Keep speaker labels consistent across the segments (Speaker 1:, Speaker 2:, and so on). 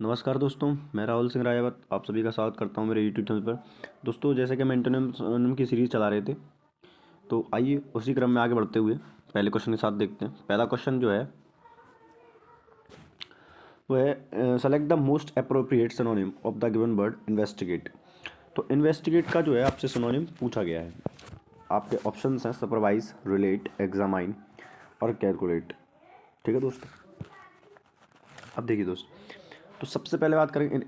Speaker 1: नमस्कार दोस्तों, मैं राहुल सिंह राजावत आप सभी का स्वागत करता हूं मेरे यूट्यूब चैनल पर। दोस्तों, जैसे कि हम एंटोनिम की सीरीज़ चला रहे थे, तो आइए उसी क्रम में आगे बढ़ते हुए पहले क्वेश्चन के साथ देखते हैं। पहला क्वेश्चन जो है वो है select the most appropriate synonym of the given word investigate. तो इन्वेस्टिगेट का जो है आपसे सिनोनिम पूछा गया है। आपके ऑप्शंस हैं सुपरवाइज, रिलेट, एग्जामाइन और कैलकुलेट। ठीक है दोस्त, अब देखिए दोस्त, तो सबसे पहले बात करें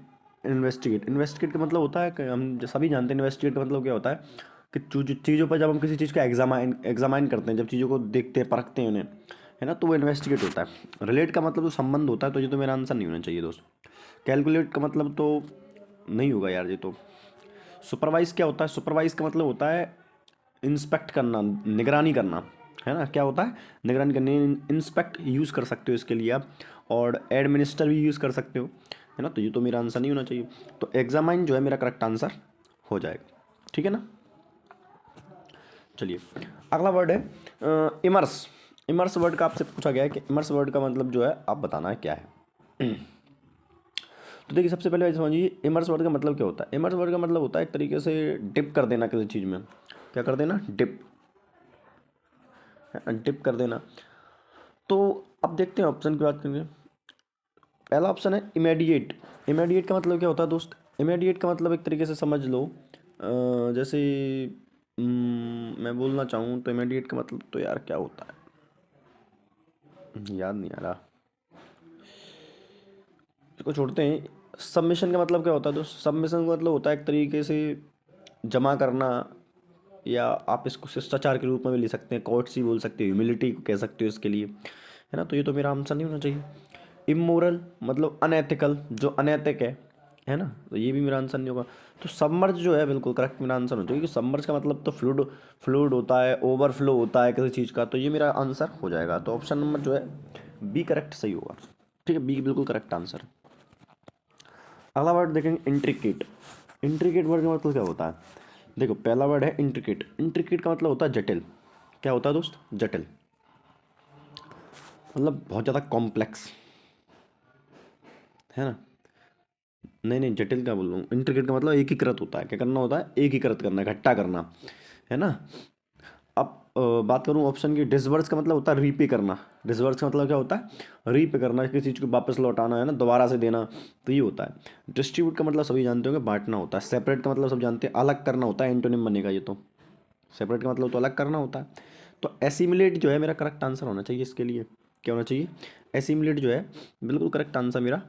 Speaker 1: इन्वेस्टिगेट। इन्वेस्टिगेट का मतलब होता है कि हम सभी जानते हैं इन्वेस्टिगेट का मतलब क्या होता है कि चीज़ों पर जब हम किसी चीज़ का एग्जामाइन करते हैं, जब चीज़ों को देखते हैं, परखते हैं उन्हें, है ना, तो वो इन्वेस्टिगेट होता है। रिलेट का मतलब जो संबंध होता है, तो ये तो मेरा आंसर नहीं होना चाहिए दोस्त। कैलकुलेट का मतलब तो नहीं होगा यार ये तो। सुपरवाइज क्या होता है? सुपरवाइज का मतलब होता है इंस्पेक्ट करना, निगरानी करना, है ना। क्या होता है? निगरानी करनी। इंस्पेक्ट यूज़ कर सकते हो इसके लिए आप, और एडमिनिस्टर भी यूज़ कर सकते हो, है ना। तो ये तो मेरा आंसर नहीं होना चाहिए। तो एग्जामाइन जो है मेरा करेक्ट आंसर हो जाएगा। ठीक है ना। चलिए, अगला वर्ड है इमर्स। इमर्स वर्ड का आपसे पूछा गया है कि इमर्स वर्ड का मतलब जो है आप बताना है क्या है। तो देखिए, सबसे पहले समझिए इमर्स वर्ड का मतलब क्या होता है। इमर्स वर्ड का मतलब होता है एक तरीके से डिप कर देना किसी चीज़ में। क्या कर देना? डिप, डिप कर देना। तो अब देखते हैं ऑप्शन की बात करेंगे। पहला ऑप्शन है इमीडिएट। इमीडिएट का मतलब क्या होता है दोस्त? इमीडिएट का मतलब एक तरीके से समझ लो, जैसे मैं बोलना चाहूँ तो इमीडिएट का मतलब तो यार क्या होता है, याद नहीं आ रहा, इसको छोड़ते हैं। सबमिशन का मतलब क्या होता है दोस्त? सबमिशन का मतलब होता है एक तरीके से जमा करना, या आप इसको शिष्टाचार के रूप में भी ले सकते हैं, कोर्टसी बोल सकते हो, ह्यूमिलिटी को कह सकते हो इसके लिए, है ना। तो ये तो मेरा आंसर नहीं होना चाहिए। इमोरल मतलब अनएथिकल, जो अनैतिक है ना, तो ये भी मेरा आंसर नहीं होगा। तो सबमर्ज जो है बिल्कुल करेक्ट मेरा आंसर होना चाहिए, क्योंकि सबमर्ज का मतलब तो फ्लूड फ्लूड होता है, ओवरफ्लो होता है किसी चीज़ का, तो ये मेरा आंसर हो जाएगा। तो ऑप्शन नंबर जो है बी करेक्ट सही होगा। ठीक है, बी बिल्कुल करेक्ट आंसर। अगला वर्ड देखेंगे इंट्रिकेट। इंट्रिकेट वर्ड का मतलब क्या होता है? देखो, पहला वर्ड है इंट्रिकेट। इंट्रिकेट का मतलब होता है जटिल। क्या होता है दोस्त? जटिल, मतलब बहुत ज़्यादा कॉम्प्लेक्स, है ना। नहीं नहीं, जटिल क्या बोल रहा हूँ, इंट्रिकेट का मतलब एकीकृत होता है। क्या करना होता है? एकीकृत करना, इकट्ठा करना, है ना। अब बात करूँ ऑप्शन की, डिसवर्स का मतलब होता है रीपे करना। डिसवर्स का मतलब क्या होता है? रीपे करना, किसी चीज़ को वापस लौटाना, है ना, दोबारा से देना, तो ये होता है। डिस्ट्रीब्यूट का मतलब सभी जानते होंगे, बांटना होता है। सेपरेट का मतलब सब जानते हैं, अलग करना होता है, एंटोनिम बनेगा ये तो। सेपरेट का मतलब तो अलग करना होता है। तो एसिमिलेट जो है मेरा करेक्ट आंसर होना चाहिए इसके लिए। क्या होना चाहिए? एसिमिलेट जो है बिल्कुल करेक्ट आंसर मेरा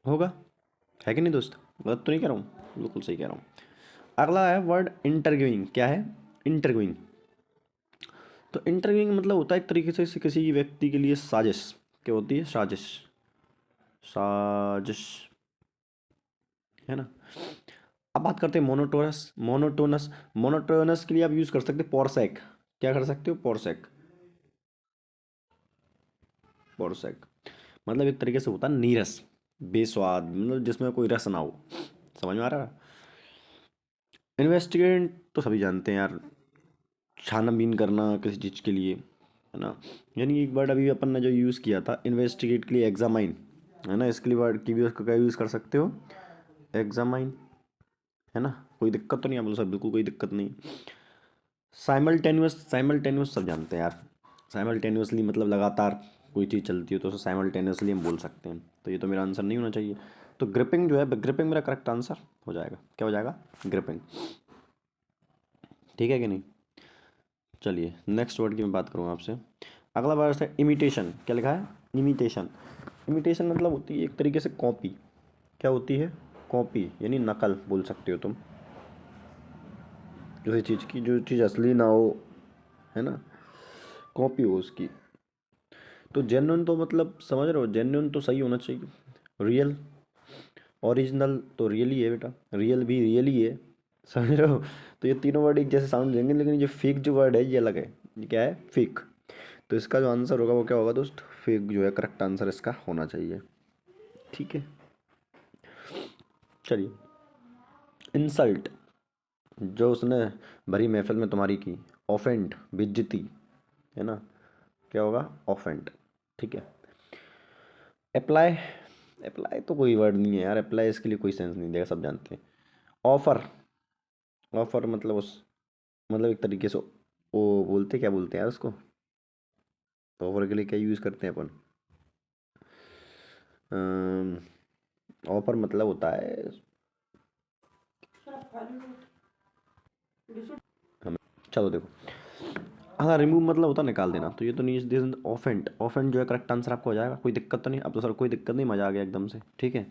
Speaker 1: होगा। है कि नहीं दोस्त? गलत तो नहीं कह रहा हूँ, बिल्कुल सही कह रहा हूँ। अगला है वर्ड इंटरव्यूइंग। क्या है? इंटरव्यूइंग। तो इंटरव्यूइंग मतलब होता है एक तरीके से किसी व्यक्ति के लिए साजिश। क्या होती है? साजिश, साजिश, है ना। अब बात करते हैं मोनोटोनस। मोनोटोनस, मोनोटोनस के लिए आप यूज़ कर सकते हैं पोरसेक। क्या कर सकते हो? पोरसेक। पोरसेक मतलब एक तरीके से होता है नीरस, बेस्वाद, मतलब जिसमें कोई रस ना हो। समझ में आ रहा है? इन्वेस्टिगेट तो सभी जानते हैं यार, छानबीन करना किसी चीज़ के लिए, है ना। यानी एक वर्ड अभी अपन ने जो यूज़ किया था इन्वेस्टिगेट के लिए, एग्जामाइन, है ना, इसके लिए वर्ड की भी उसका क्या यूज़ कर सकते हो? एग्जामाइन, है ना। कोई दिक्कत तो नहीं, आप बोलो सर बिल्कुल कोई दिक्कत नहीं। साइमल्टेनियस, साइमल्टेनियस सब जानते हैं यार। साइमल्टेनियसली मतलब लगातार कोई चीज़ चलती है तो उसे साइमल्टेनियसली हम बोल सकते हैं। तो ये तो मेरा आंसर नहीं होना चाहिए। तो ग्रिपिंग जो है, ग्रिपिंग मेरा करेक्ट आंसर हो जाएगा। क्या हो जाएगा? ग्रिपिंग। ठीक है कि नहीं। चलिए, नेक्स्ट वर्ड की मैं बात करूँ आपसे। अगला वर्ड है इमिटेशन। क्या लिखा है? इमिटेशन। इमिटेशन मतलब होती है एक तरीके से कॉपी। क्या होती है? कॉपी, यानी नकल बोल सकते हो तुम, किसी चीज़ की जो चीज़ असली ना हो, है ना, कॉपी हो उसकी। तो जेन्युइन तो मतलब समझ रहे हो, जेन्युइन तो सही होना चाहिए। रियल, ओरिजिनल तो रियल ही है बेटा, रियल भी रियल ही है। समझ रहे हो? तो ये तीनों वर्ड एक जैसे साउंड देंगे, लेकिन ये फेक जो वर्ड है ये अलग है। ये क्या है? फेक। तो इसका जो आंसर होगा वो क्या होगा दोस्त? फेक जो है करेक्ट आंसर इसका होना चाहिए। ठीक है। चलिए, इंसल्ट, जो उसने भरी महफिल में तुम्हारी की। ऑफेंड, बेइज्जती, है ना। क्या होगा? ऑफेंड। ठीक है। अप्लाई, अप्लाई तो कोई वर्ड नहीं है यार, अप्लाई इसके लिए कोई सेंस नहीं देगा, सब जानते हैं। ऑफर, ऑफर मतलब उस, मतलब एक तरीके से वो बोलते, क्या बोलते हैं यार उसको, तो ऑफर के लिए क्या यूज़ करते हैं अपन, ऑफर मतलब होता है हमें, चलो देखो, हाँ रिमूव मतलब होता है निकाल देना, तो ये तो नहीं, दिस ऑफेंट, ऑफेंट जो है करेक्ट आंसर आपका हो जाएगा, कोई दिक्कत तो नहीं, अब तो सर कोई दिक्कत नहीं, मजा आ गया एकदम से, ठीक है।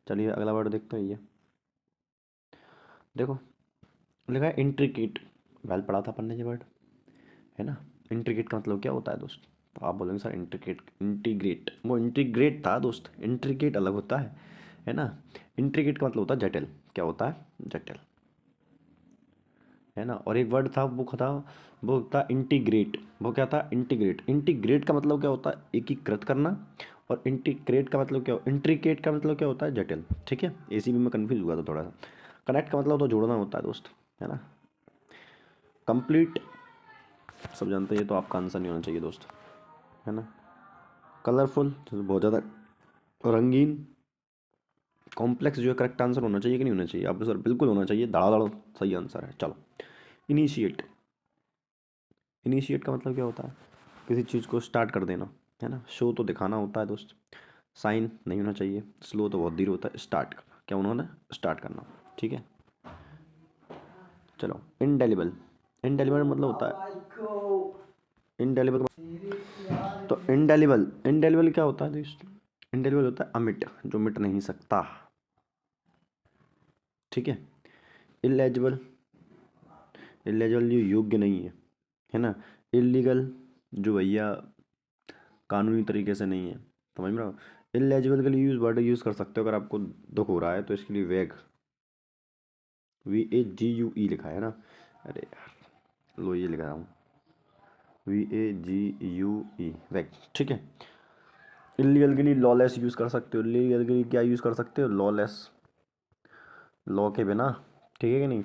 Speaker 1: चलिए अगला वर्ड देखते हैं, ये देखो लिखा है इंट्रिकेट, वेल पढ़ा था अपन ने ये वर्ड, है ना। इंट्रिकेट का मतलब क्या होता है दोस्त, तो आप बोलेंगे सर इंट्रिकेट, इंटीग्रेट, वो इंटीग्रेट था दोस्त, इंट्रिकेट अलग होता है ना। इंट्रिकेट का मतलब होता है जटिल, क्या होता है, जटिल, है ना। और एक वर्ड था वो था इंटीग्रेट, वो क्या था, इंटीग्रेट, इंटीग्रेट का मतलब क्या होता है, एकीकृत करना, और इंटीग्रेट का मतलब क्या, इंट्रिकेट का मतलब क्या होता है, जटिल, ठीक है। इसी में मैं कंफ्यूज हुआ था थोड़ा सा। कनेक्ट का मतलब तो जोड़ना होता है दोस्त, है ना। कंप्लीट, सब जानते हैं, ये तो आपका आंसर नहीं होना चाहिए दोस्त, है ना। कलरफुल, बहुत ज़्यादा रंगीन। कॉम्प्लेक्स जो है करेक्ट आंसर होना चाहिए कि नहीं होना चाहिए, आप सर बिल्कुल होना चाहिए, धड़ाधड़ सही आंसर है। चलो इनिशिएट, इनिशिएट का मतलब क्या होता है, किसी चीज़ को स्टार्ट कर देना, है ना। शो तो दिखाना होता है दोस्त, साइन नहीं होना चाहिए, स्लो तो बहुत धीरे होता है, स्टार्ट करना, क्या उन्होंने स्टार्ट करना, ठीक है। चलो इंडेलिबल, इंडेलिबल मतलब होता है, इंडेलिबल, तो इंडेलिबल, इंडेलिबल क्या होता है दोस्त, इंडेलिबल होता है अमिट, जो मिट नहीं सकता, ठीक है। इलेजिबल, इलेजिबल जो योग्य नहीं है ना। इलीगल, जो भैया कानूनी तरीके से नहीं है, समझ में रहे हो। इलेजिबल के लिए वर्ड यूज़ कर सकते हो अगर आपको दुख हो रहा है, तो इसके लिए वेग, VAGUE लिखा है ना, अरे यार लो ये लिखा रहा हूँ, VAGUE, वेग, ठीक है। इलीगल के लिए लॉलेस यूज़ कर सकते हो, इलीगल के लिए क्या यूज़ कर सकते हो, लॉलेस, लॉ के बिना, ठीक है कि नहीं।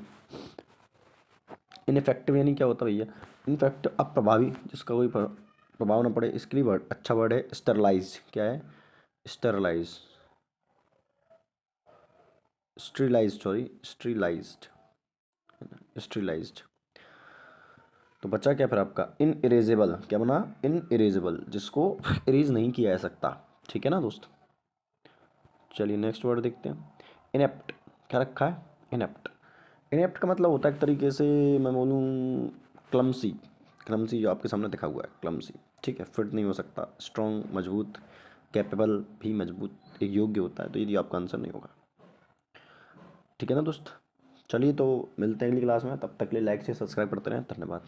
Speaker 1: इनफेक्टिव यानी क्या होता है भैया, इनफेक्टिव अप्रभावी, जिसका कोई प्रभाव ना पड़े, इसके लिए वर्ड, अच्छा वर्ड है स्टरलाइज, क्या है, स्टरलाइज, स्ट्रीलाइज, सॉरी स्ट्रीलाइज्ड, स्ट्रीलाइज्ड। तो बचा क्या फिर आपका, इन इरेजेबल, क्या बना, इन इरेजेबल, जिसको इरेज नहीं किया जा सकता, ठीक है ना दोस्त। चलिए नेक्स्ट वर्ड देखते हैं, इनेप्ट, क्या रखा है, इनेप्ट। इनेप्ट का मतलब होता है एक तरीके से मैं बोलूँ क्लमसी, क्लमसी जो आपके सामने दिखा हुआ है, क्लमसी, ठीक है। फिट नहीं हो सकता, स्ट्रॉन्ग मजबूत, कैपेबल भी मजबूत, एक योग्य होता है, तो यदि आपका आंसर नहीं होगा, ठीक है ना दोस्त। चलिए तो मिलते हैं अगली क्लास में, तब तक के लिए लाइक से सब्सक्राइब करते रहें, धन्यवाद।